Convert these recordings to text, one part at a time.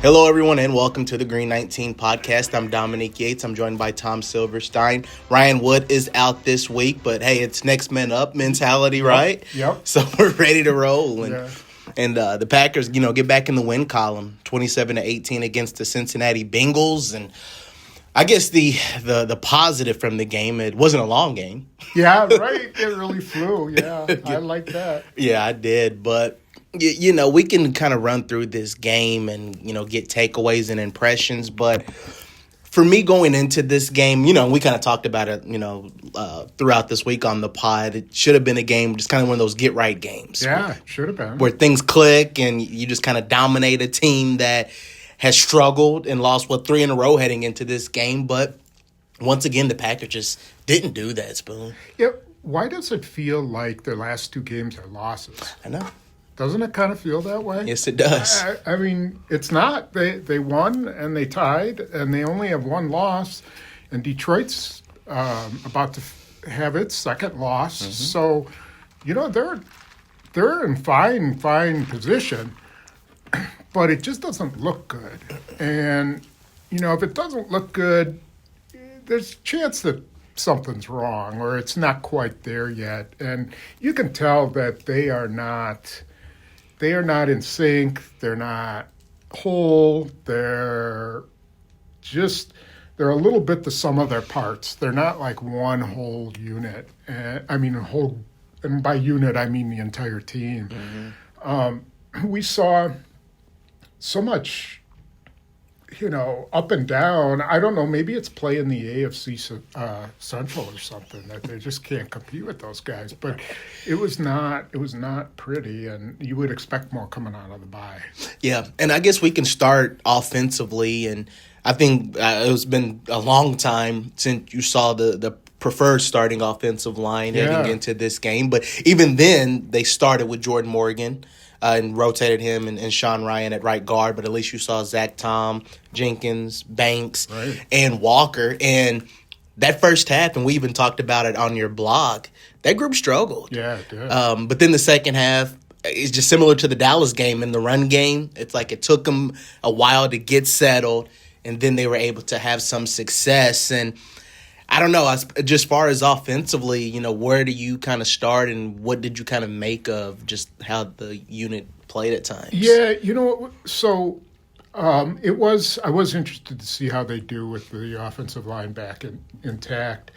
Hello, everyone, and welcome to the Green 19 podcast. I'm Dominique Yates. I'm joined by Tom Silverstein. Ryan Wood is out this week, but hey, it's next man up mentality, right? Yep. So we're ready to roll. Yeah. And the Packers, get back in the win column, 27-18 against the Cincinnati Bengals. And I guess the positive from the game, it wasn't a long game. Yeah, right. It really flew. Yeah, I like that. Yeah, I did, but we can kind of run through this game and, get takeaways and impressions. But for me going into this game, we kind of talked about it, throughout this week on the pod. It should have been a game, just kind of one of those get-right games. Yeah, should have been. Where things click and you just kind of dominate a team that has struggled and lost, 3 in a row heading into this game. But once again, the Packers just didn't do that, Spoon. Yeah, why does it feel like their last 2 games are losses? I know. Doesn't it kind of feel that way? Yes, it does. I mean, it's not. They won and they tied, and they only have 1 loss. And Detroit's about to have its second loss. Mm-hmm. So, they're in fine position, but it just doesn't look good. And, if it doesn't look good, there's a chance that something's wrong or it's not quite there yet. And you can tell that they are not in sync. They're not whole. They're a little bit the sum of their parts. They're not like one whole unit. And by unit, I mean the entire team. Mm-hmm. We saw so much, up and down. I don't know, maybe it's playing the AFC Central or something that they just can't compete with those guys. But it was not pretty, and you would expect more coming out of the bye. Yeah, and I guess we can start offensively, and I think it's been a long time since you saw the preferred starting offensive line heading into this game. But even then, they started with Jordan Morgan. And rotated him and Sean Ryan at right guard, but at least you saw Zach Tom, Jenkins, Banks, and Walker. And that first half, and we even talked about it on your blog, that group struggled. Yeah, it did. But then the second half is just similar to the Dallas game in the run game. It's like it took them a while to get settled, and then they were able to have some success. And I don't know, just far as offensively, where do you kind of start and what did you kind of make of just how the unit played at times? Yeah, so I was interested to see how they do with the offensive line back intact.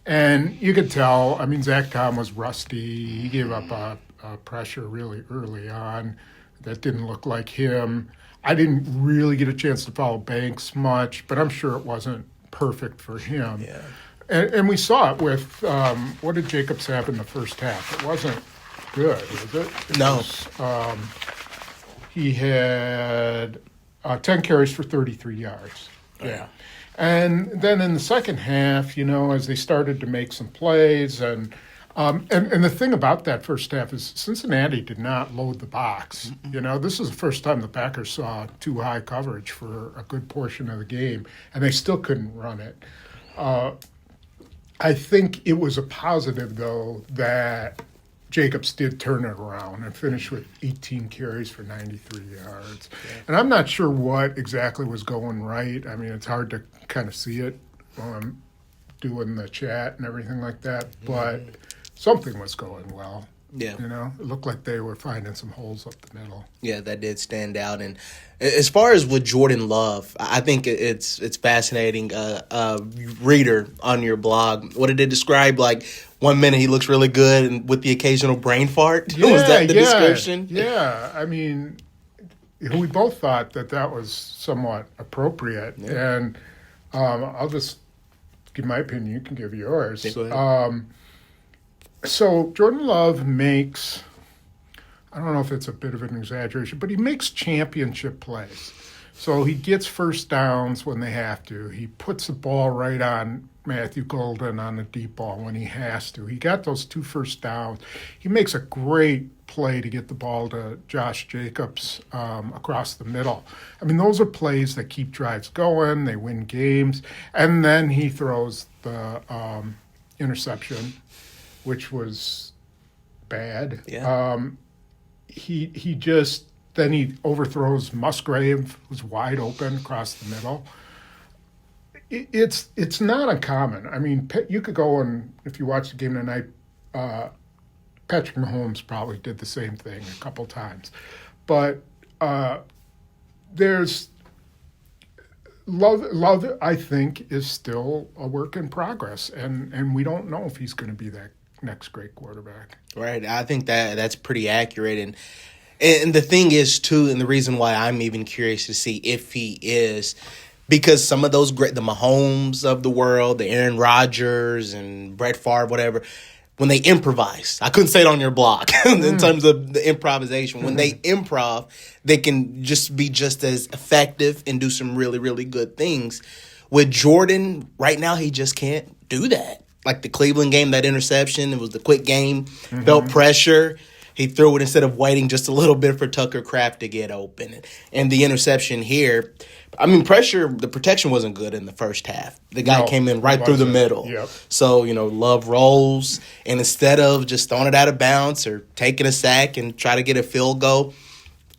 And you could tell, Zach Tom was rusty. He gave up a pressure really early on that didn't look like him. I didn't really get a chance to follow Banks much, but I'm sure it wasn't perfect for him. Yeah. And we saw it with, what did Jacobs have in the first half? It wasn't good, was it? No. He had 10 carries for 33 yards. Yeah. And then in the second half, as they started to make some plays, and the thing about that first half is Cincinnati did not load the box. Mm-hmm. This is the first time the Packers saw too high coverage for a good portion of the game, and they still couldn't run it. I think it was a positive, though, that Jacobs did turn it around and finish with 18 carries for 93 yards. Yeah. And I'm not sure what exactly was going right. It's hard to kind of see it while I'm doing the chat and everything like that, but something was going well. Yeah. It looked like they were finding some holes up the middle. Yeah, that did stand out. And as far as with Jordan Love, I think it's fascinating. Reader on your blog, what did it describe? Like 1 minute he looks really good and with the occasional brain fart? Yeah, was that the description? Yeah. We both thought that was somewhat appropriate. Yeah. And I'll just give my opinion. You can give yours. Go ahead. So Jordan Love makes, I don't know if it's a bit of an exaggeration, but he makes championship plays. So he gets first downs when they have to. He puts the ball right on Matthew Golden on the deep ball when he has to. He got those 2 first downs. He makes a great play to get the ball to Josh Jacobs across the middle. Those are plays that keep drives going. They win games. And then he throws the interception, which was bad. Yeah. He just then he overthrows Musgrave, who's wide open across the middle. It's not uncommon. I mean, you could go and, if you watch the game tonight, Patrick Mahomes probably did the same thing a couple times. But there's Love, I think, is still a work in progress, and we don't know if he's going to be that next great quarterback. Right. I think that's pretty accurate. And the thing is, too, and the reason why I'm even curious to see if he is, because some of those the Mahomes of the world, the Aaron Rodgers and Brett Favre, whatever, when they improvise, I couldn't say it on your blog in terms of the improvisation. When they improv, they can just be just as effective and do some really, really good things. With Jordan, right now, he just can't do that. Like the Cleveland game, that interception, it was the quick game, felt pressure. He threw it instead of waiting just a little bit for Tucker Kraft to get open. And the interception here, I mean, the protection wasn't good in the first half. The guy came in right through the middle. Yep. So, Love rolls, and instead of just throwing it out of bounds or taking a sack and try to get a field goal,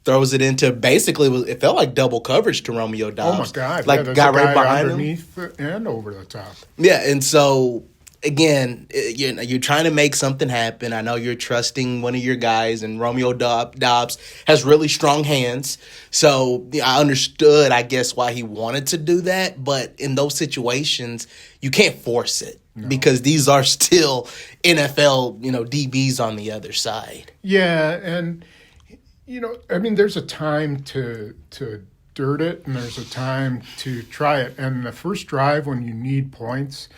throws it into basically, it felt like double coverage to Romeo Doubs. Oh, my God. Like there's guy a guy right behind underneath him. And over the top. Yeah, and so again, you're trying to make something happen. I know you're trusting one of your guys, and Romeo Doubs has really strong hands. So I understood, I guess, why he wanted to do that. But in those situations, you can't force it because these are still NFL, DBs on the other side. Yeah, and, I mean, there's a time to dirt it, and there's a time to try it. And the first drive, when you need points,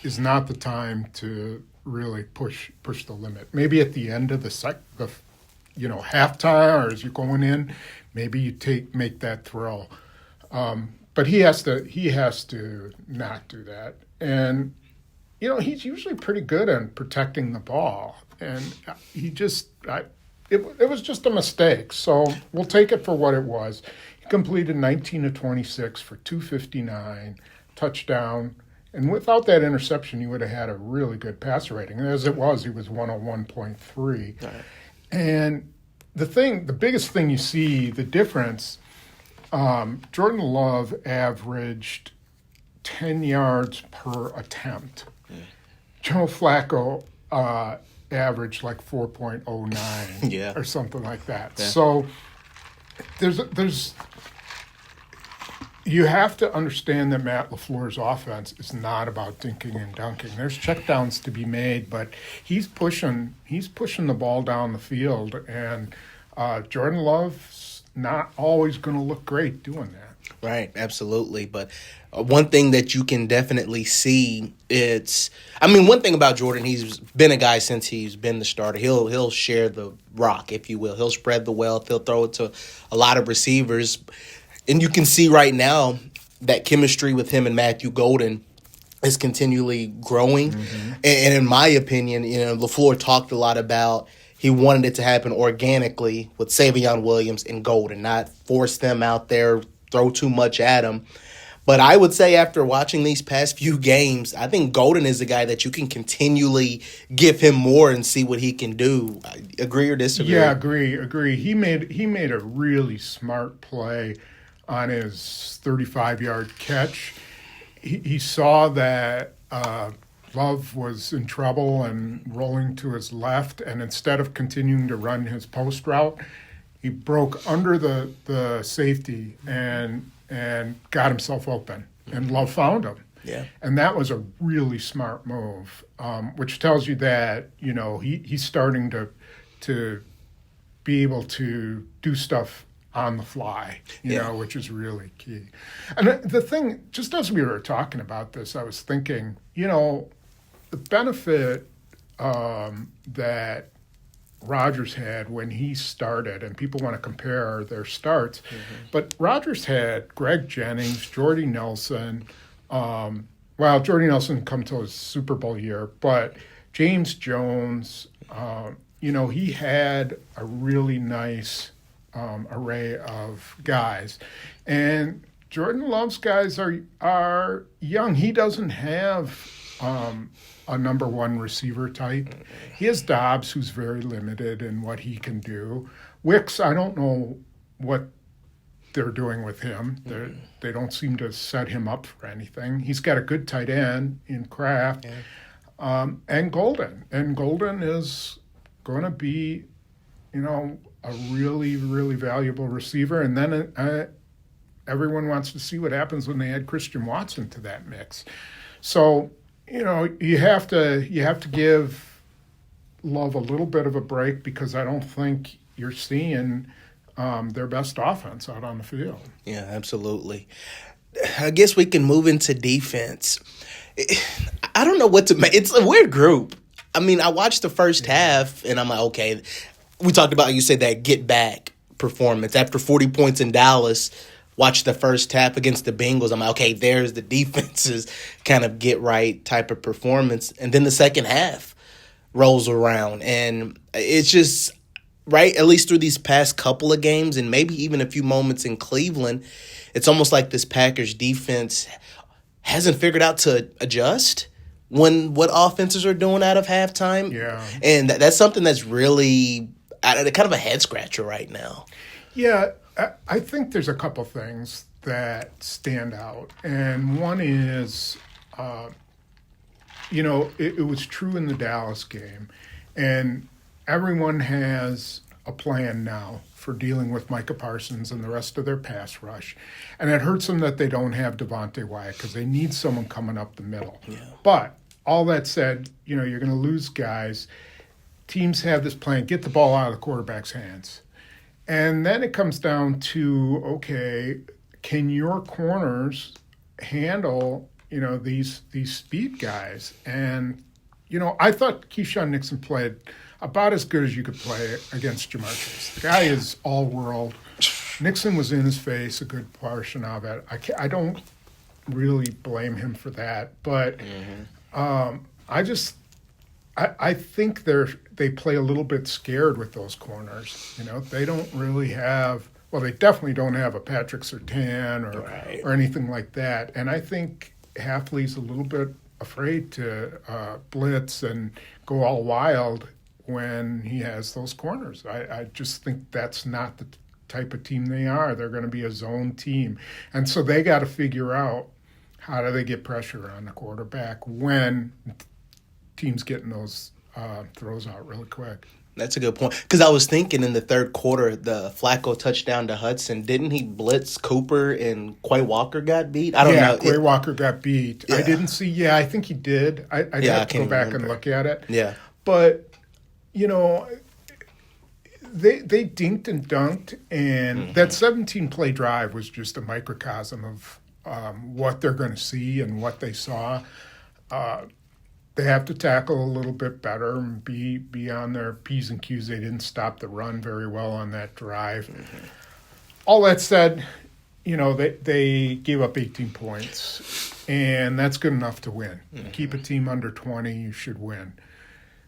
is not the time to really push the limit. Maybe at the end of the halftime, or as you're going in, maybe you make that throw. But he has to not do that. And he's usually pretty good at protecting the ball, and it was just a mistake. So we'll take it for what it was. He completed 19 of 26 for 259, touchdown. And without that interception, he would have had a really good passer rating. And as it was, he was 101.3. Right. And the biggest thing you see, the difference, Jordan Love averaged 10 yards per attempt. Joe Flacco averaged like 4.09 or something like that. Yeah. So there's you have to understand that Matt LaFleur's offense is not about dinking and dunking. There's checkdowns to be made, but he's pushing the ball down the field, and Jordan Love's not always going to look great doing that. Right, absolutely. But one thing that you can definitely see, one thing about Jordan, he's been a guy since he's been the starter. He'll share the rock, if you will. He'll spread the wealth. He'll throw it to a lot of receivers. And you can see right now that chemistry with him and Matthew Golden is continually growing. Mm-hmm. And in my opinion, LaFleur talked a lot about he wanted it to happen organically with Savion Williams and Golden, not force them out there, throw too much at them. But I would say after watching these past few games, I think Golden is a guy that you can continually give him more and see what he can do. Agree or disagree? Yeah, agree. He made a really smart play on his 35-yard catch. He saw that Love was in trouble and rolling to his left, and instead of continuing to run his post route, he broke under the safety and got himself open, and Love found him. Yeah. And that was a really smart move, which tells you that, he's starting to be able to do stuff on the fly, which is really key. And the thing, just as we were talking about this, I was thinking, the benefit that Rodgers had when he started, and people want to compare their starts, but Rodgers had Greg Jennings, Jordy Nelson, Jordy Nelson come to his Super Bowl year, but James Jones, he had a really nice array of guys. And Jordan Love's guys are young. He doesn't have a number one receiver type. He has Dobbs, who's very limited in what he can do. Wicks, I don't know what they're doing with him. They don't seem to set him up for anything. He's got a good tight end in Kraft, and Golden. And Golden is going to be, a really, really valuable receiver. And then everyone wants to see what happens when they add Christian Watson to that mix. So, you have to give Love a little bit of a break, because I don't think you're seeing their best offense out on the field. Yeah, absolutely. I guess we can move into defense. I don't know what to make. It's a weird group. I mean, I watched the first half, and I'm like, okay. We talked about, you said, that get-back performance. After 40 points in Dallas, watch the first half against the Bengals. I'm like, okay, there's the defense's kind of get-right type of performance. And then the second half rolls around, and it's just – right, at least through these past couple of games and maybe even a few moments in Cleveland, it's almost like this Packers defense hasn't figured out to adjust what offenses are doing out of halftime. Yeah. And that's something that's really kind of a head-scratcher right now. Yeah, I think there's a couple things that stand out. And one is, it was true in the Dallas game. And everyone has a plan now for dealing with Micah Parsons and the rest of their pass rush. And it hurts them that they don't have Devontae Wyatt, because they need someone coming up the middle. Yeah. But all that said, you're going to lose guys. Teams have this plan, get the ball out of the quarterback's hands. And then it comes down to, okay, can your corners handle, these speed guys? And, I thought Keyshawn Nixon played about as good as you could play against Jamar Chase. The guy is all-world. Nixon was in his face a good portion of it. I don't really blame him for that, but I think they play a little bit scared with those corners. They don't really have. Well, they definitely don't have a Patrick Surtain or anything like that. And I think Hafley's a little bit afraid to blitz and go all wild when he has those corners. I just think that's not the type of team they are. They're going to be a zone team. And so they got to figure out, how do they get pressure on the quarterback when teams getting those throws out really quick. That's a good point. Because I was thinking in the third quarter, the Flacco touchdown to Hudson, didn't he blitz Cooper and Quay Walker got beat? I don't know. Quay Walker got beat. Yeah. I didn't see. Yeah, I think he did. I'd have to go back and look at it. Yeah. But, they dinked and dunked, and that 17-play drive was just a microcosm of what they're going to see and what they saw. They have to tackle a little bit better and be on their P's and Q's. They didn't stop the run very well on that drive. All that said, they gave up 18 points, and that's good enough to win. Keep a team under 20, you should win.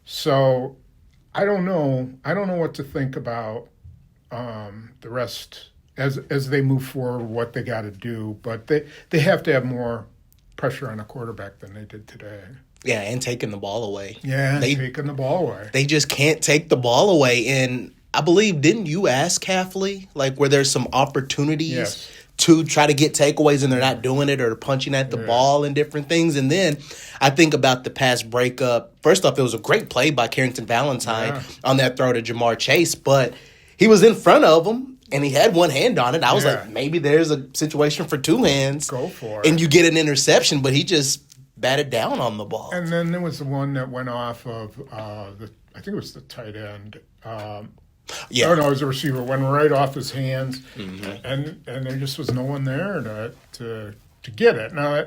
So I don't know what to think about the rest as they move forward, what they got to do. But they have to have more pressure on a quarterback than they did today. Yeah, and taking the ball away. Yeah, taking the ball away. They just can't take the ball away. And I believe, didn't you ask Hafley, where there's some opportunities to try to get takeaways and they're not doing it, or punching at the ball and different things? And then I think about the pass breakup. First off, it was a great play by Carrington Valentine on that throw to Jamar Chase, but he was in front of him and he had one hand on it. I was like, maybe there's a situation for two hands. Go for it. And you get an interception, but he just batted down on the ball. And then there was the one that went off of I think it was the tight end. Yeah. Oh, no, it was a receiver. Went right off his hands, and there just was no one there to get it. Now,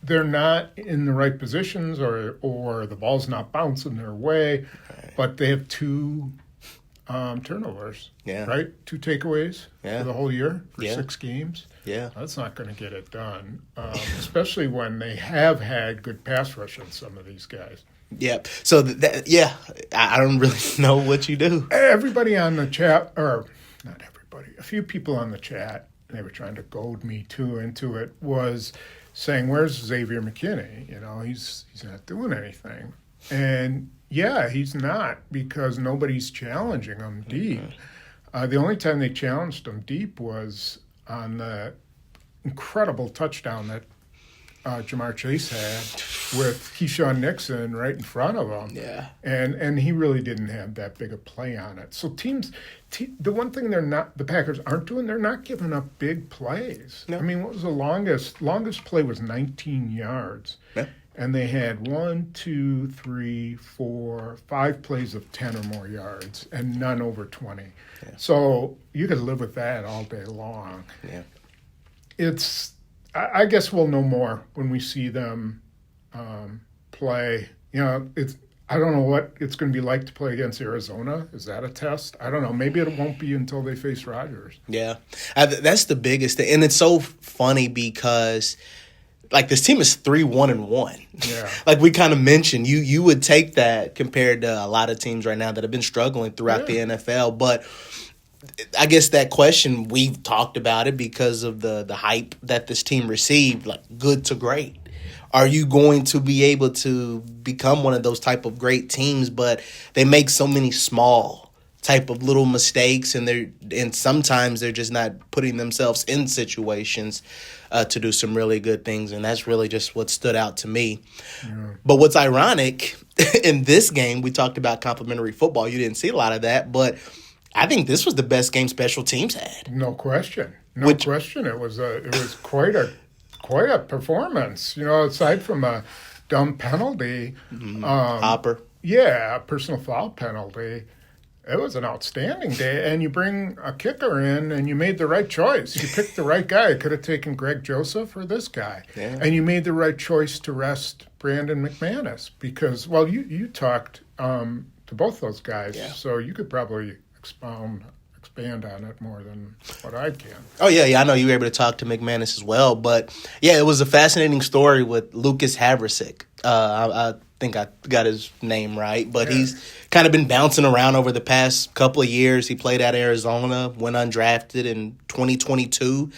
they're not in the right positions, or the ball's not bouncing their way, but they have two turnovers. Yeah. Right? 2 takeaways for the whole year for 6 games. Yeah. That's not going to get it done, especially when they have had good pass rush on some of these guys. Yep. So, I don't really know what you do. Everybody on the chat, or not everybody, a few people on the chat, they were trying to goad me too into it, was saying, where's Xavier McKinney? He's not doing anything. And, he's not, because nobody's challenging him deep. The only time they challenged them deep was on the incredible touchdown that Jamar Chase had with Keyshawn Nixon right in front of him. Yeah. And he really didn't have that big a play on it. So the one thing the Packers aren't doing, they're not giving up big plays. No. I mean, what was the longest? Longest play was 19 yards. Yeah. And they had 1, 2, 3, 4, 5 plays of 10 or more yards, and none over 20. Yeah. So you could live with that all day long. Yeah. I guess we'll know more when we see them play. I don't know what it's going to be like to play against Arizona. Is that a test? I don't know. Maybe it won't be until they face Rodgers. Yeah, that's the biggest thing, and it's so funny because. Like, this team is 3-1-1. Yeah. Like we kind of mentioned, you would take that compared to a lot of teams right now that have been struggling throughout the NFL. But I guess that question, we've talked about it because of the hype that this team received, like good to great. Are you going to be able to become one of those type of great teams? But they make so many small type of little mistakes, and sometimes they're just not putting themselves in situations to do some really good things, and that's really just what stood out to me. Yeah. But what's ironic, in this game, we talked about complimentary football. You didn't see a lot of that, but I think this was the best game special teams had. No question. No question. It was quite a performance. Aside from a dumb penalty. Hopper. Yeah, a personal foul penalty. It was an outstanding day, and you bring a kicker in, and you made the right choice. You picked the right guy. You could have taken Greg Joseph or this guy. Yeah. And you made the right choice to rest Brandon McManus because, well, you talked to both those guys, so you could probably expand on it more than what I can. Oh, yeah, I know you were able to talk to McManus as well. But, yeah, it was a fascinating story with Lucas Havrisik. I think I got his name right, but he's kind of been bouncing around over the past couple of years. He played at Arizona, went undrafted in 2022.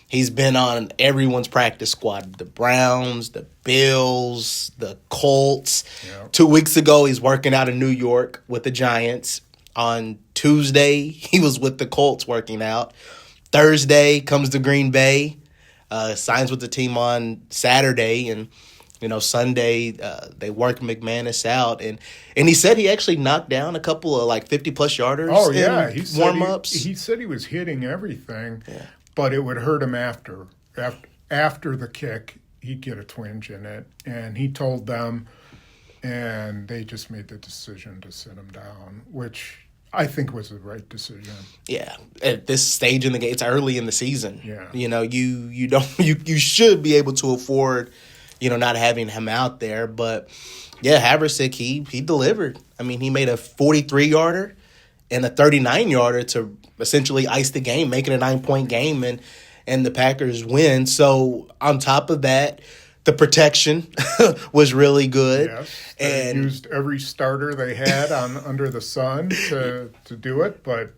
He's been on everyone's practice squad, the Browns, the Bills, the Colts. Yep. 2 weeks ago, he's working out in New York with the Giants. On Tuesday, he was with the Colts working out. Thursday, comes to Green Bay, signs with the team on Saturday, and Sunday, they worked McManus out, and he said he actually knocked down a couple of 50-plus yarders. Oh yeah, warm-ups. He said he was hitting everything, but it would hurt him after the kick. He'd get a twinge in it, and he told them, and they just made the decision to sit him down, which I think was the right decision. Yeah, at this stage in the game, it's early in the season. Yeah, you should be able to afford. Not having him out there. But, yeah, Havrisik, he delivered. I mean, he made a 43-yarder and a 39-yarder to essentially ice the game, making a 9-point game, and the Packers win. So, on top of that, the protection was really good. Yes, they used every starter they had under the sun to do it, but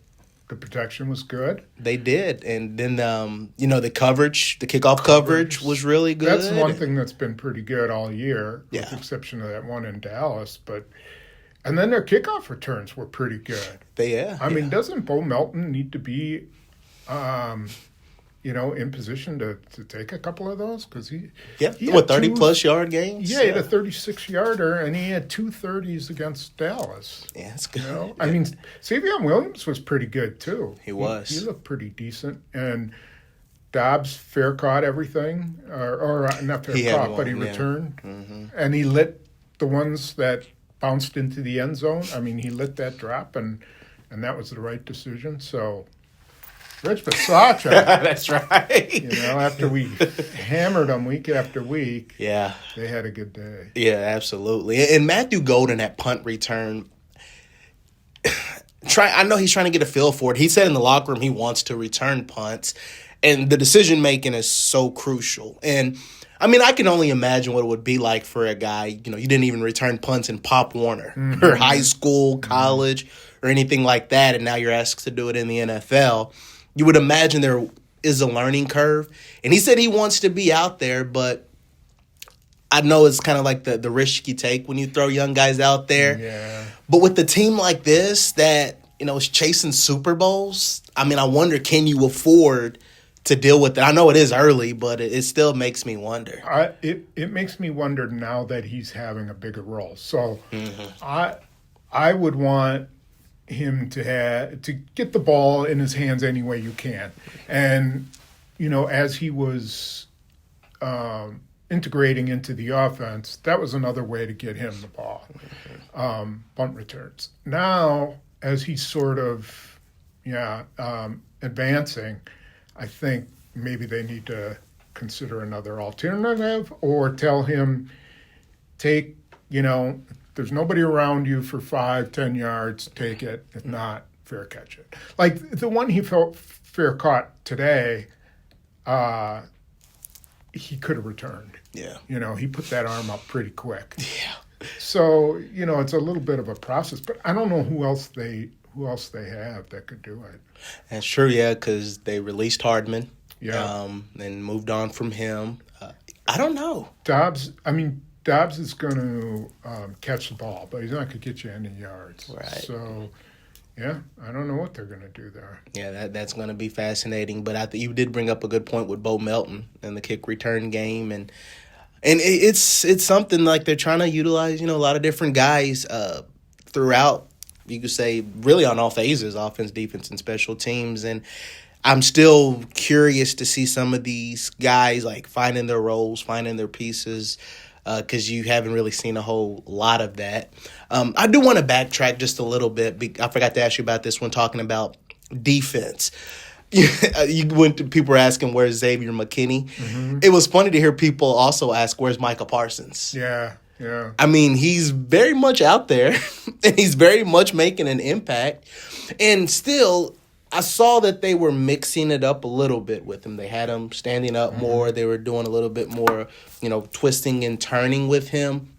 the protection was good. They did. And then, the coverage, the kickoff coverage was really good. That's one thing that's been pretty good all year, with the exception of that one in Dallas. And then their kickoff returns were pretty good. I mean, doesn't Bo Melton need to be, in position to take a couple of those? Because he 30-plus yard games? Yeah, he had a 36-yarder, and he had 2 30s against Dallas. Yeah, that's good. Yeah. I mean, Savion Williams was pretty good, too. He was. He looked pretty decent. And Dobbs fair caught everything, or not fair caught, but he returned. Mm-hmm. And he lit the ones that bounced into the end zone. I mean, he lit that drop, and that was the right decision. So... Rich Bisaccia. That's right. After we hammered them week after week, they had a good day. Yeah, absolutely. And Matthew Golden at punt return, I know he's trying to get a feel for it. He said in the locker room he wants to return punts, and the decision-making is so crucial. And, I mean, I can only imagine what it would be like for a guy, you didn't even return punts in Pop Warner or high school, college, or anything like that, and now you're asked to do it in the NFL. You would imagine there is a learning curve. And he said he wants to be out there, but I know it's kind of like the risk you take when you throw young guys out there. Yeah. But with a team like this that is chasing Super Bowls. I mean, I wonder, can you afford to deal with it? I know it is early, but it still makes me wonder. It makes me wonder now that he's having a bigger role. So I would want him to get the ball in his hands any way you can. And, as he was integrating into the offense, that was another way to get him the ball, bunt returns. Now, as he's sort of, advancing, I think maybe they need to consider another alternative or tell him, there's nobody around you for 5-10 yards, take it. If not, fair catch it. Like the one he felt fair caught today, he could have returned. Yeah. He put that arm up pretty quick. Yeah. So, it's a little bit of a process, but I don't know who else they have that could do it. That's true, yeah, because they released Hardman. Yeah. And moved on from him. I don't know. Dobbs is going to catch the ball, but he's not going to get you any yards. Right. So, yeah, I don't know what they're going to do there. Yeah, that's going to be fascinating. But I think you did bring up a good point with Bo Melton and the kick return game, and it's something like they're trying to utilize. A lot of different guys throughout. You could say really on all phases, offense, defense, and special teams, and I'm still curious to see some of these guys like finding their roles, finding their pieces, because you haven't really seen a whole lot of that. I do want to backtrack just a little bit. I forgot to ask you about this when talking about defense. People were asking where's Xavier McKinney. Mm-hmm. It was funny to hear people also ask where's Micah Parsons. Yeah. I mean, he's very much out there, and he's very much making an impact. And still, I saw that they were mixing it up a little bit with him. They had him standing up more. They were doing a little bit more, twisting and turning with him.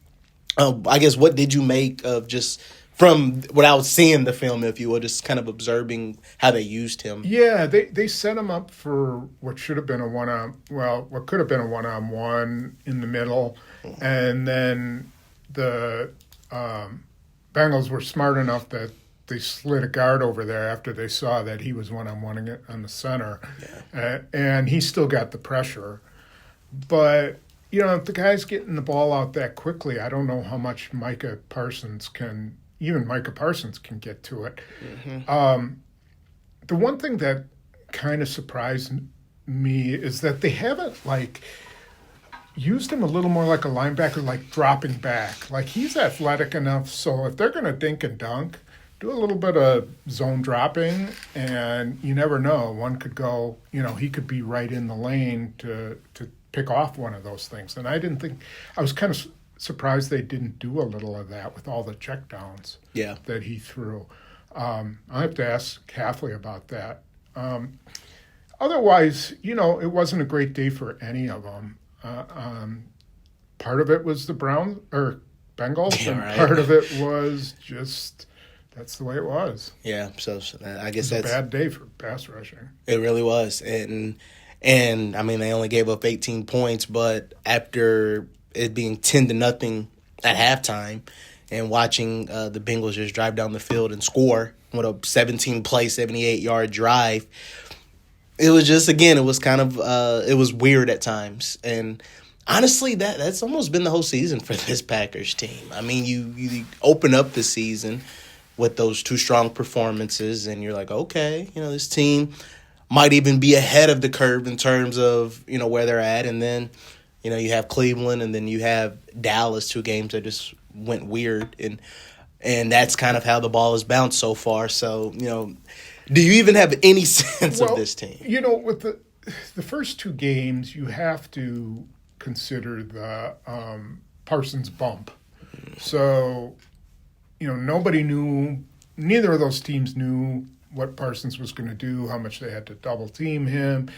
I guess, what did you make of just from without seeing the film, if you will, just kind of observing how they used him? Yeah, they set him up for what should have been what could have been a one-on-one in the middle. And then the Bengals were smart enough that they slid a guard over there after they saw that he was one-on-one on the center. Yeah. And he still got the pressure. But, if the guy's getting the ball out that quickly, I don't know how much Micah Parsons can get to it. Mm-hmm. The one thing that kind of surprised me is that they haven't, used him a little more like a linebacker, dropping back. He's athletic enough, so if they're going to dink and dunk, do a little bit of zone dropping, and you never know. One could go, he could be right in the lane to pick off one of those things. And I was kind of surprised they didn't do a little of that with all the checkdowns that he threw. I have to ask Kathleen about that. Otherwise, it wasn't a great day for any of them. Part of it was the Bengals, and part of it was just that's the way it was. Yeah, so I guess that's a bad day for pass rushing. It really was, and I mean they only gave up 18 points, but after it being 10-0 at halftime, and watching the Bengals just drive down the field and score with a 17-play, 78-yard drive. It was just, again, it was kind of, it was weird at times. And honestly, that's almost been the whole season for this Packers team. I mean, you open up the season with those two strong performances, and you're like, okay, this team might even be ahead of the curve in terms of, where they're at. And then, you have Cleveland, and then you have Dallas, two games that just went weird. And that's kind of how the ball has bounced so far. So, do you even have any sense of this team? With the first two games, you have to consider the Parsons bump. So, nobody knew, neither of those teams knew what Parsons was going to do, how much they had to double team him.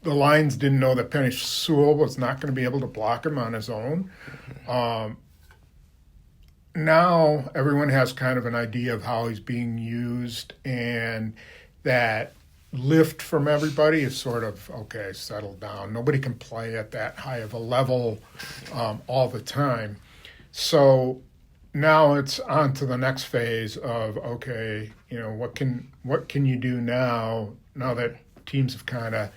The Lions didn't know that Penei Sewell was not going to be able to block him on his own. Now everyone has kind of an idea of how he's being used, and that lift from everybody is sort of, okay, settle down. Nobody can play at that high of a level all the time. So now it's on to the next phase of, okay, what can you do now that teams have kind of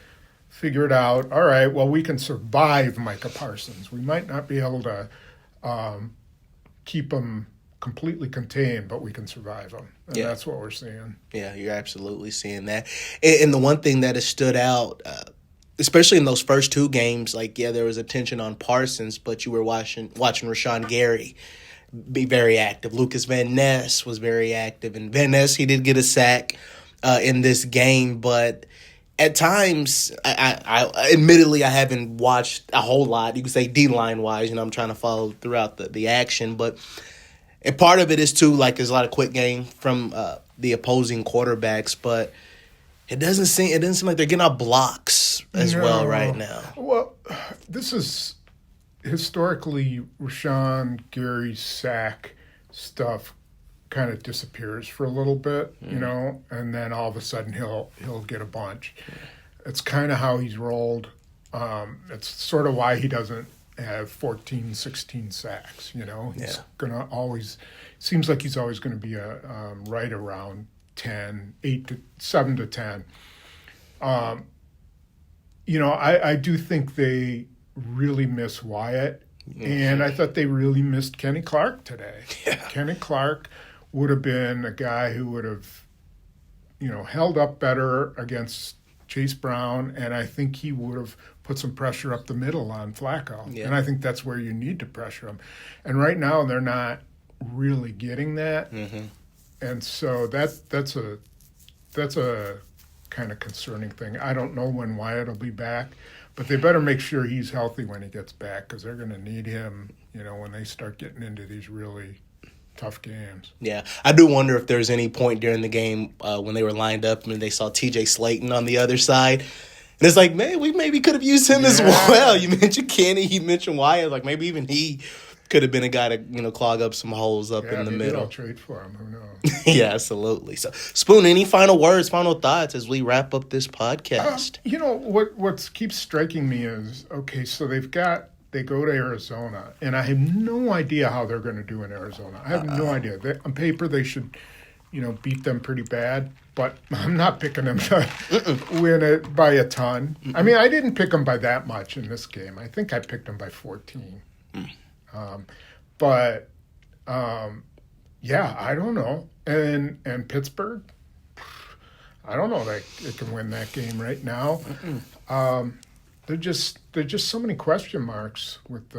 figured out, all right, well, we can survive Micah Parsons. We might not be able to keep him completely contained, but we can survive him. And that's what we're seeing. Yeah, you're absolutely seeing that. And the one thing that has stood out, especially in those first two games, like, there was attention on Parsons, but you were watching Rashawn Gary be very active. Lucas Van Ness was very active. And Van Ness, he did get a sack in this game, but at times, I admittedly, I haven't watched a whole lot. You could say D-line wise, I'm trying to follow throughout the action, but and part of it is too, like, there's a lot of quick game from the opposing quarterbacks, but it doesn't seem like they're getting out blocks as well right now. Well, this is historically Rashawn Gary's sack stuff kind of disappears for a little bit, and then all of a sudden he'll get a bunch. It's kind of how he's rolled. It's sort of why he doesn't have 14, 16 sacks. He's gonna always seems like he's always going to be right around 10, 7 to 10. I do think they really miss Wyatt, and I thought they really missed Kenny Clark today. Yeah. Kenny Clark would have been a guy who would have, held up better against Chase Brown, and I think he would have put some pressure up the middle on Flacco. Yeah. And I think that's where you need to pressure him. And right now they're not really getting that. Mm-hmm. And so that's a kind of concerning thing. I don't know when Wyatt will be back, but they better make sure he's healthy when he gets back, because they're going to need him, when they start getting into these really tough games. Yeah, I do wonder if there's any point during the game when they were lined up and they saw T.J. Slayton on the other side. And it's like, man, we maybe could have used him as well. You mentioned Kenny, you mentioned Wyatt. Like, maybe even he could have been a guy to, clog up some holes up in the middle. I'll trade for him. Who knows? Yeah, absolutely. So, Spoon, any final words, final thoughts as we wrap up this podcast? What keeps striking me is, okay, so they go to Arizona, and I have no idea how they're going to do in Arizona. I have no idea. On paper, they should, beat them pretty bad, but I'm not picking them to win it by a ton. I mean, I didn't pick them by that much in this game. I think I picked them by 14. I don't know. And Pittsburgh, I don't know that it can win that game right now. There's just so many question marks with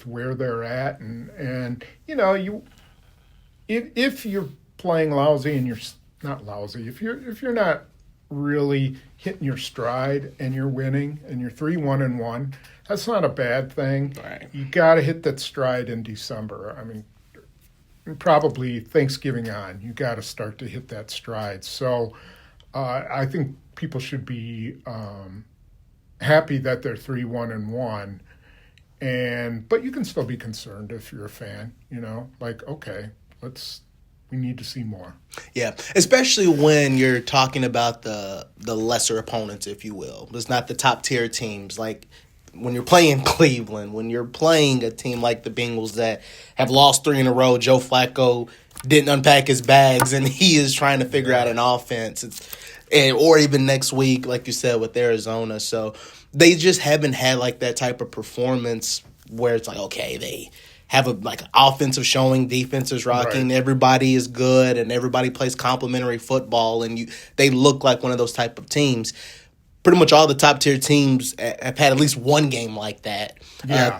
where they're at, and if you're playing lousy and you're not lousy, if you're not really hitting your stride and you're winning and you're 3-1-1, that's not a bad thing. Right. You got to hit that stride in December. I mean, probably Thanksgiving on, you got to start to hit that stride. So I think people should be happy that they're 3-1-1, but you can still be concerned if you're a fan. Like, okay, we need to see more. Yeah, especially when you're talking about the lesser opponents, if you will. It's not the top tier teams. Like when you're playing Cleveland, when you're playing a team like the Bengals that have lost 3 in a row, Joe Flacco didn't unpack his bags and he is trying to figure out an offense. Or even next week, like you said, with Arizona. So they just haven't had like that type of performance where it's like, okay, they have an offensive showing, defense is rocking, right. Everybody is good, and everybody plays complementary football, and they look like one of those type of teams. Pretty much all the top-tier teams have had at least one game like that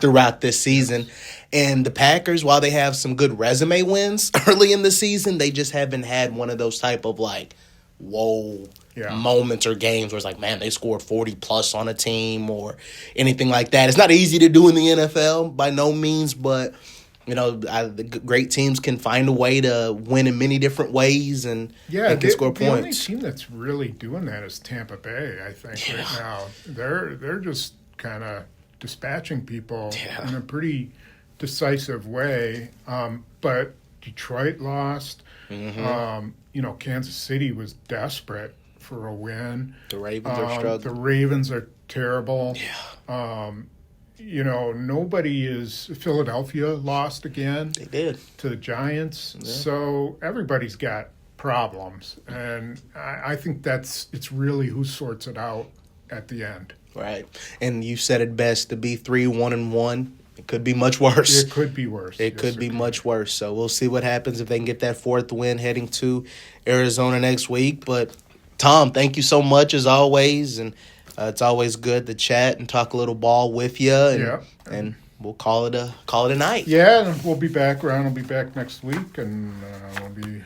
throughout this season. And the Packers, while they have some good resume wins early in the season, they just haven't had one of those type of, moments or games where it's like, man, they scored 40-plus on a team or anything like that. It's not easy to do in the NFL by no means, but, the great teams can find a way to win in many different ways and can score points. The only team that's really doing that is Tampa Bay, I think, right now. They're just kind of dispatching people in a pretty decisive way. But Detroit lost. Mm-hmm. Kansas City was desperate for a win. The Ravens are struggling. The Ravens are terrible. Yeah. Philadelphia lost again. They did. To the Giants. Yeah. So everybody's got problems. And I think it's really who sorts it out at the end. Right. And you said it best, to be 3-1-1. It could be much worse. It could be worse. It could be much worse. So we'll see what happens if they can get that fourth win heading to Arizona next week. But, Tom, thank you so much as always. And it's always good to chat and talk a little ball with you. And we'll call it a night. Yeah, and we'll be back. Ryan will be back next week, and we'll be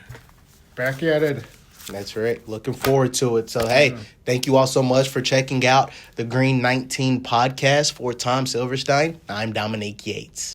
back at it. That's right. Looking forward to it. So, hey, thank you all so much for checking out the Green 19 podcast. For Tom Silverstein, I'm Dominique Yates.